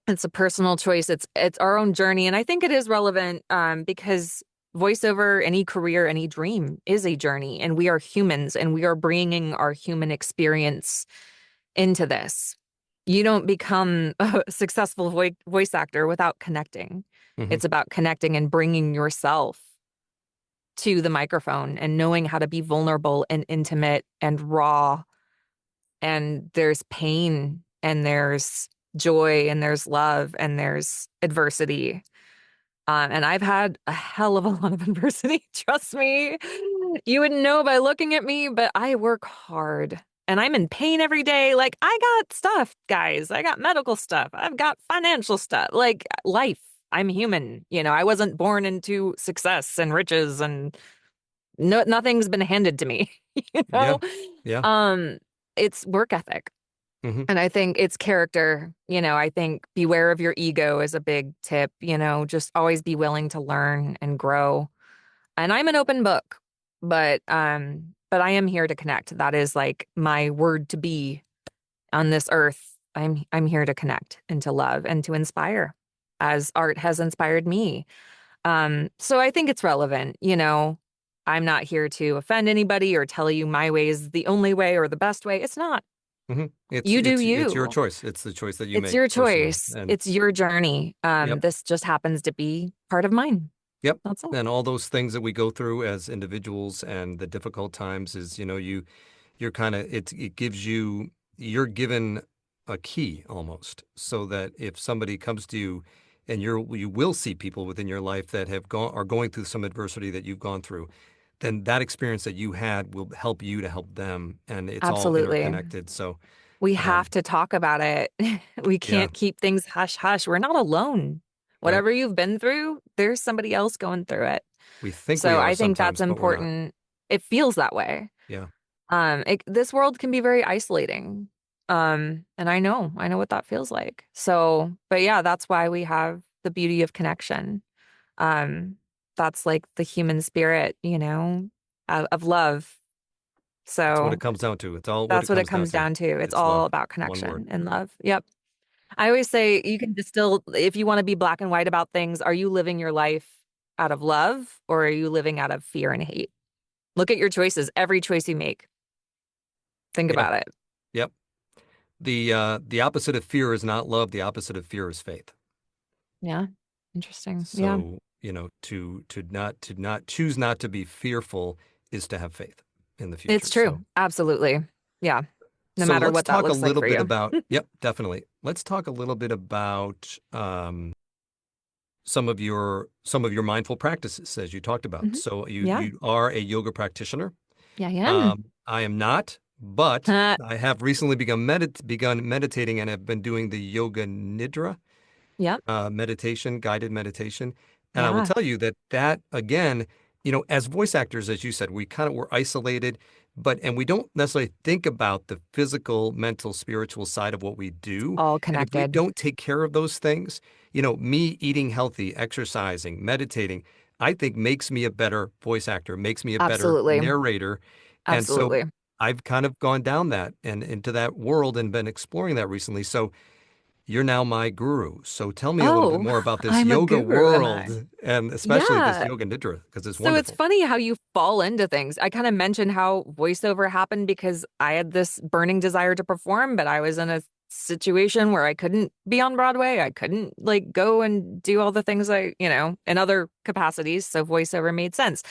it's a personal choice. It's our own journey, and I think it is relevant because voiceover, any career, any dream is a journey, and we are humans, and we are bringing our human experience into this. You don't become a successful voice actor without connecting. Hmm. It's about connecting and bringing yourself to the microphone and knowing how to be vulnerable and intimate and raw. And there's pain and there's joy and there's love and there's adversity. And I've had a hell of a lot of adversity. Trust me. You wouldn't know by looking at me, but I work hard and I'm in pain every day. Like, I got stuff, guys. I got medical stuff. I've got financial stuff, like life. I'm human. I wasn't born into success and riches and nothing's been handed to me, you Yeah. know? Yeah. Um, it's work ethic. Hmm. And I think it's character. I think beware of your ego is a big tip. Just always be willing to learn and grow. And I'm an open book, but I am here to connect. That is like my word to be on this earth. I'm here to connect and to love and to inspire, as art has inspired me. So I think it's relevant. I'm not here to offend anybody or tell you my way is the only way or the best way. It's not. Hmm. You do It's your you. choice. It's the choice that you It's make your personally. choice. And It's your journey. yep, This just happens to be part of mine. yep. That's all. And all those things that we go through as individuals and the difficult times is, you're kind of it gives you you're given a key almost so that if somebody comes to you and you will see people within your life that are going through some adversity that you've gone through, then that experience that you had will help you to help them, and it's all Absolutely. interconnected. So We have um to talk about it. We yeah, can't keep things hush hush. We're not alone. right. Whatever you've been through, there's somebody else going through it. We think we So are I think that's sometimes, but we're not. important. It feels that way. Yeah. This world can be very isolating. And I know what that feels like. So, but yeah, that's why we have the beauty of connection. Um, that's like the human spirit, of love. It's what So it comes down to. It's all what it that's what it comes down comes to. down to. It's It's all love. about One word. connection and love. Yep. I always say you can distill, if you want to be black and white about things, are you living your life out of love or are you living out of fear and hate? Look at your choices, every choice you make. Think Yeah. about it. Yep. The opposite of fear is not love. The opposite of fear is faith. Yeah. Interesting. Yeah. So, to not choose not to be fearful is to have faith in the It's future. true. Absolutely. Yeah. No So matter let's what that talk a looks like little for bit you. about, yep, definitely. Let's talk a little bit about some of your mindful practices as you talked about. Mhm. So you Yeah. you are a yoga practitioner. Yeah. I am. I am not, but Uh, I have recently begun meditating and have been doing the yoga nidra yep. meditation, guided meditation. And I will Yeah. tell you that again, as voice actors, as you said, we're isolated, and we don't necessarily think about the physical, mental, spiritual side of what we do. All And if we connected. don't take care of those things, me eating healthy, exercising, meditating, I think makes me a better voice actor, makes me a better Absolutely. narrator. And so Absolutely. I've kind of gone down that and into that world and been exploring that recently. So you're now my guru. So tell me a little bit Oh, more about this I'm a yoga guru, am I? world and especially this Yeah. yoga nidra because it's So it's wonderful. funny how you fall into things. I kind of mentioned how voiceover happened because I had this burning desire to perform, but I was in a situation where I couldn't be on Broadway. I couldn't like go and do all the things in other capacities. So voiceover made sense.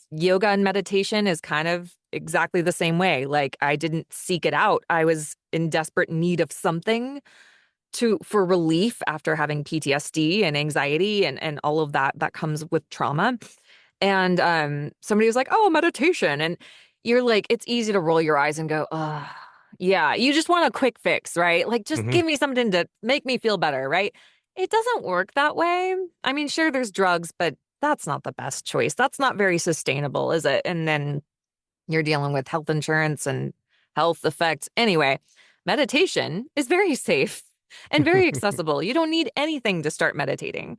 Yoga and meditation is kind of exactly the same way. Like I didn't seek it out. I was in desperate need of something for relief after having PTSD and anxiety and all of that comes with trauma. And somebody was like, "Oh, meditation." And you're like, it's easy to roll your eyes and go, "Oh, yeah, you just want a quick fix, right? Like just Hmm. give me something to make me feel better, right?" It doesn't work that way. I mean, sure there's drugs, but that's not the best choice. That's not very sustainable, is it? And then you're dealing with health insurance and health effects. Anyway, meditation is very safe and very accessible. You don't need anything to start meditating.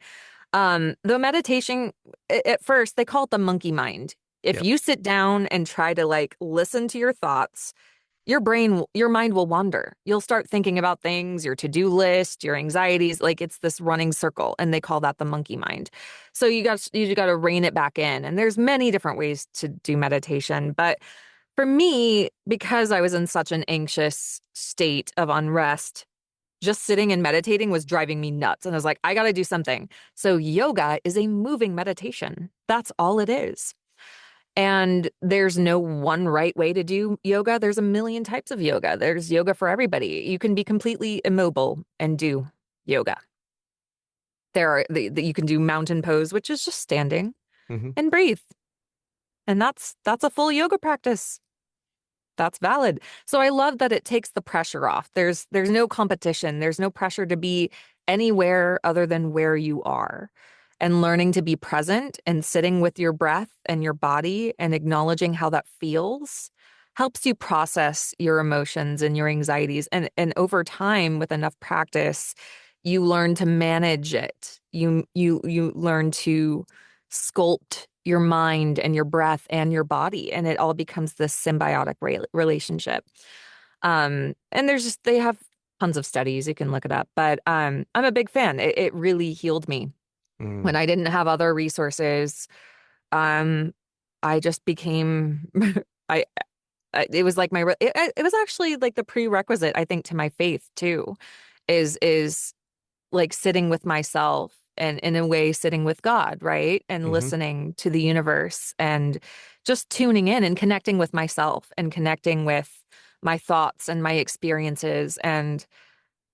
Though meditation, at first, they call it the monkey mind. If Yep. you sit down and try to like listen to your thoughts, your mind will wander. You'll start thinking about things, your to-do list, your anxieties, like it's this running circle, and they call that the monkey mind. So you got to rein it back in. And there's many different ways to do meditation, but for me, because I was in such an anxious state of unrest, just sitting and meditating was driving me nuts. And I was like, I got to do something. So yoga is a moving meditation. That's all it is. And there's no one right way to do yoga. There's a million types of yoga. There's yoga for everybody. You can be completely immobile and do yoga. You can do mountain pose, which is just standing Hmm. and breathe. And that's a full yoga practice. That's valid. So I love that it takes the pressure off. There's no competition. There's no pressure to be anywhere other than where you are. And learning to be present and sitting with your breath and your body and acknowledging how that feels helps you process your emotions and your anxieties. And over time, with enough practice, you learn to manage it. You learn to sculpt your mind and your breath and your body, and it all becomes this symbiotic relationship. And they have tons of studies, you can look it up, but I'm a big fan. It really healed me Mm, when I didn't have other resources. Um, I just became I it was like it was actually like the prerequisite, I think, to my faith too, is like sitting with myself and in a way sitting with God, right? And hmm. listening to the universe and just tuning in and connecting with myself and connecting with my thoughts and my experiences. And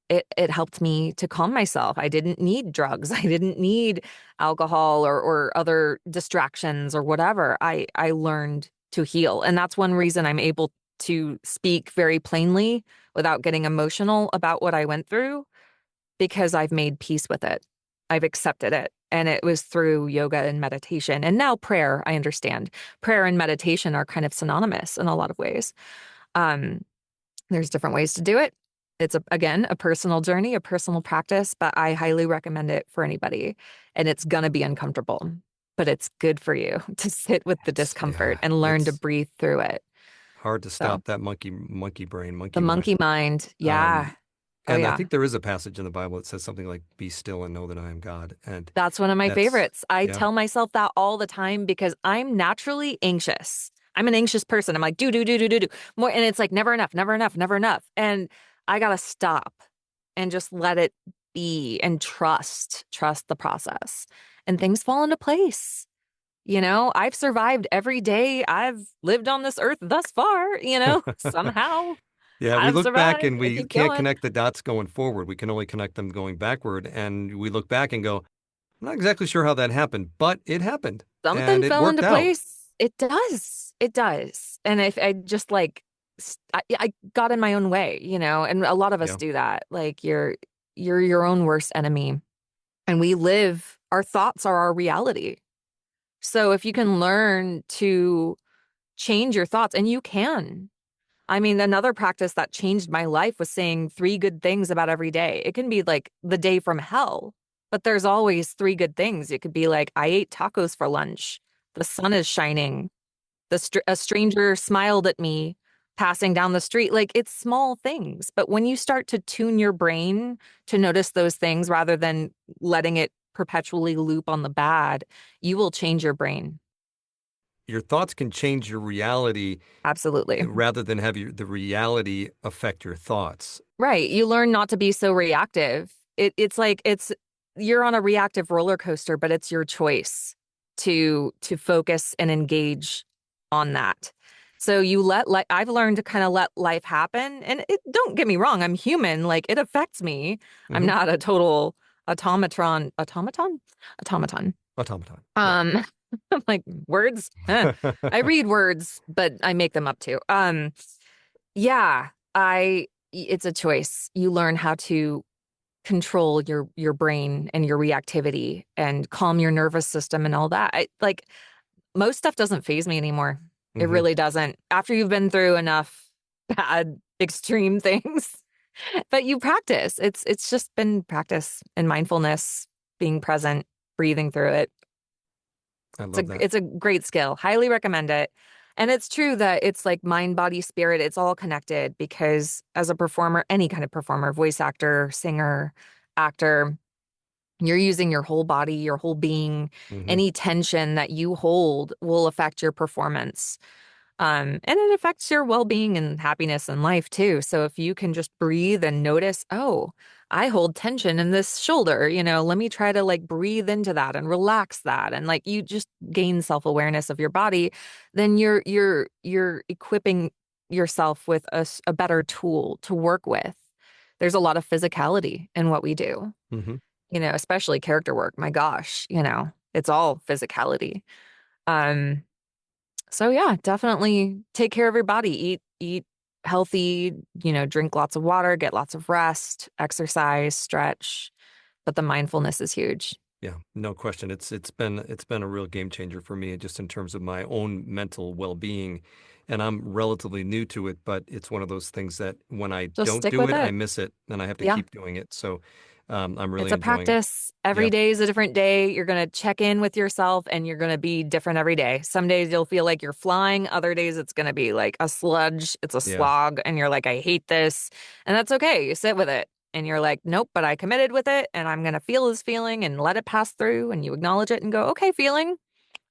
it helped me to calm myself. I didn't need drugs. I didn't need alcohol or other distractions or whatever. I learned to heal. And that's one reason I'm able to speak very plainly without getting emotional about what I went through, because I've made peace with it. I've accepted it. And it was through yoga and meditation. And now prayer, I understand. Prayer and meditation are kind of synonymous in a lot of ways. Um, there's different ways to do it. It's again, a personal journey, a personal practice, but I highly recommend it for anybody. And it's gonna be uncomfortable, but it's good for you to sit with the discomfort Yeah, and learn to it's breathe through it. hard to So stop that monkey brain, the monkey mind. monkey mind, Um, yeah. Oh and I yeah. think there is a passage in the Bible that says something like, "Be still and know that I am God." And That's one of my that's favorites. I yeah. tell myself that all the time because I'm naturally anxious. I'm an anxious person. I'm like, do more. And it's like, never enough, never enough, never enough. And I got to stop and just let it be and trust the process. And things fall into place. I've survived every day I've lived on this earth thus far, somehow Yeah, we I've look back survived. and I we keep can't going. connect the dots going forward. We can only connect them going backward. And we look back and go, I'm not exactly sure how that happened, but it happened Something and it fell into worked out. place. It does. It does. And if I just like, I got in my own way, and a lot of us Yeah. do that. Like you're your own worst enemy, and our thoughts are our reality. So if you can learn to change your thoughts, and you can. I mean, another practice that changed my life was saying three good things about every day. It can be like the day from hell, but there's always three good things. It could be like, I ate tacos for lunch. The sun is shining. A stranger smiled at me passing down the street. Like it's small things. But when you start to tune your brain to notice those things rather than letting it perpetually loop on the bad, you will change your brain. Your thoughts can change your reality Absolutely. rather than have the reality affect your thoughts. Right. You learn not to be so reactive. It's like you're on a reactive roller coaster, but it's your choice to focus and engage on that. So I've learned to kind of let life happen. And don't get me wrong, I'm human. Like it affects me. I'm Hmm. not a total automaton. Automaton. Yeah. Um, I'm like words. I read words, but I make them up too. Yeah, it's a choice. You learn how to control your brain and your reactivity and calm your nervous system and all that. Like most stuff doesn't faze me anymore. It Hmm. really doesn't. After you've been through enough bad, extreme things. But you practice. It's just been practice and mindfulness, being present, breathing through it. I It's a love that. it's a great skill. Highly recommend it. And it's true that it's like mind, body, spirit, it's all connected because as a performer, any kind of performer, voice actor, singer, actor, you're using your whole body, your whole being. Hmm. Any tension that you hold will affect your performance. And it affects your well-being and happiness in life too. So if you can just breathe and notice, oh, I hold tension in this shoulder, let me try to like breathe into that and relax that. And like you just gain self-awareness of your body, then you're equipping yourself with a better tool to work with. There's a lot of physicality in what we do, Hmm. especially character work. My gosh, it's all physicality. Um, so yeah, definitely take care of your body. Eat healthy, drink lots of water, get lots of rest, exercise, stretch. But the mindfulness is huge. Yeah, no question. It's been a real game changer for me just in terms of my own mental well-being. and I'm relatively new to it, but it's one of those things that when I Just don't stick do with it, I it. miss it, and I have to Yeah. keep doing it. So I'm It's really a enjoying it. practice. Every Yep. day is a different day. You're going to check in with yourself and you're going to be different every day. Some days you'll feel like you're flying. Other days it's going to be like a sludge. It's a Yeah. slog. And you're like, I hate this. And that's okay. You sit with it and you're like, nope, but I committed with it and I'm going to feel this feeling and let it pass through. And you acknowledge it and go, okay, feeling,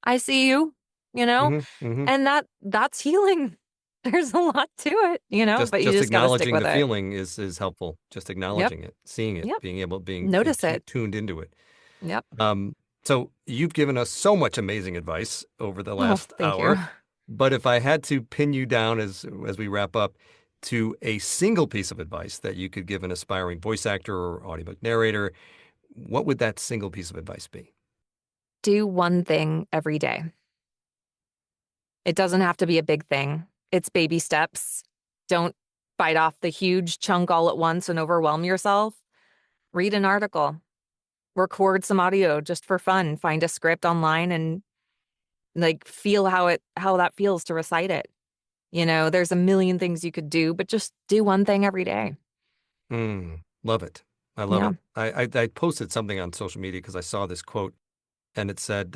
I see you, you know, Hmm. Hmm. and that's healing. There's a lot to it, but you Just just got to stick acknowledging with the it. feeling is helpful. Just Yep. acknowledging it, seeing it, Yep. being Notice it. tuned into it. Yep. Um, so you've given us so much amazing advice over the Oh, last thank you. hour, but if I had to pin you down as we wrap up to a single piece of advice that you could give an aspiring voice actor or audiobook narrator, what would that single piece of advice be? Do one thing every day. It doesn't have to be a big thing. It's baby steps. Don't bite off the huge chunk all at once and overwhelm yourself. Read an article, record some audio just for fun, find a script online and like feel how that feels to recite it. There's a million things you could do, but just do one thing every day. Love it. I love Yeah. it. I posted something on social media because I saw this quote and it said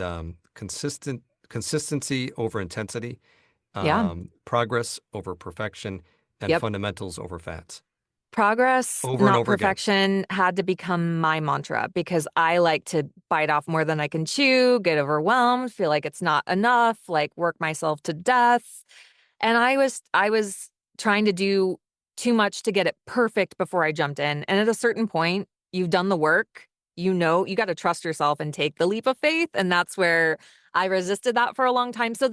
consistency over intensity, Yeah. progress over perfection, and Yep. fundamentals over fats. Progress, Over and not over again. perfection, had to become my mantra because I like to bite off more than I can chew, get overwhelmed, feel like it's not enough, like work myself to death. And I was trying to do too much to get it perfect before I jumped in. And at a certain point, you've done the work, you got to trust yourself and take the leap of faith. And that's where I resisted that for a long time. So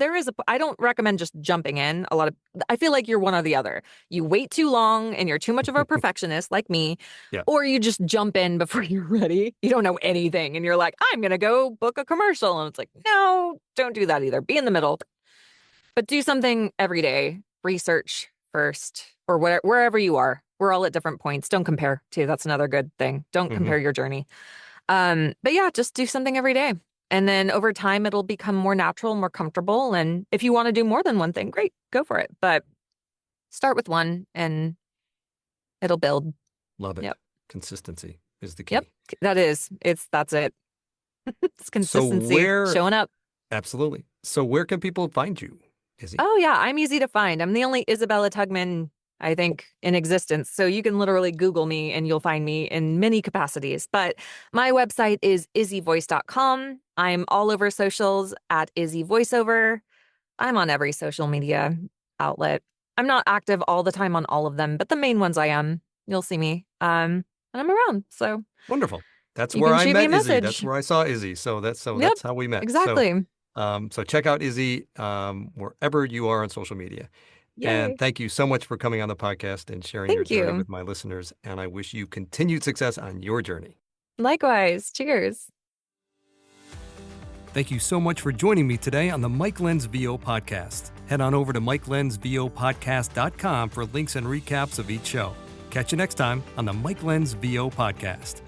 I don't recommend just jumping in. I feel like you're one or the other. You wait too long and you're too much of a perfectionist like me, Yeah. or you just jump in before you're ready. You don't know anything and you're like, I'm going to go book a commercial. And it's like, no, don't do that either. Be in the middle. But do something every day. Research first, or wherever you are. We're all at different points. Don't compare too. That's another good thing. Don't Hmm. compare your journey. But yeah, just do something every day. And then over time, it'll become more natural, more comfortable. And if you want to do more than one thing, great, go for it. But start with one and it'll build. Love it. Yep. Consistency is the Yep. key. That's it. It's So consistency, where, showing up. absolutely. So where can people find you, Izzy? Oh, yeah, I'm easy to find. I'm the only Isabella Tugman, I think, in existence. So you can literally Google me and you'll find me in many capacities. But my website is izzyvoice.com. I'm all over socials at Izzy Voiceover. I'm on every social media outlet. I'm not active all the time on all of them, but the main ones I am. You'll see me. And I'm around. So Wonderful. That's you where can I shoot me a met Izzy. That's message. where I saw Izzy. Yep, That's how we met. exactly. So check out Izzy wherever you are on social media. And Yay. thank you so much for coming on the podcast and sharing your Thank journey you. with my listeners. And I wish you continued success on your journey. Likewise. Cheers. Thank you so much for joining me today on the Mike Lenz VO podcast. Head on over to MikeLenzVOpodcast.com for links and recaps of each show. Catch you next time on the Mike Lenz VO podcast.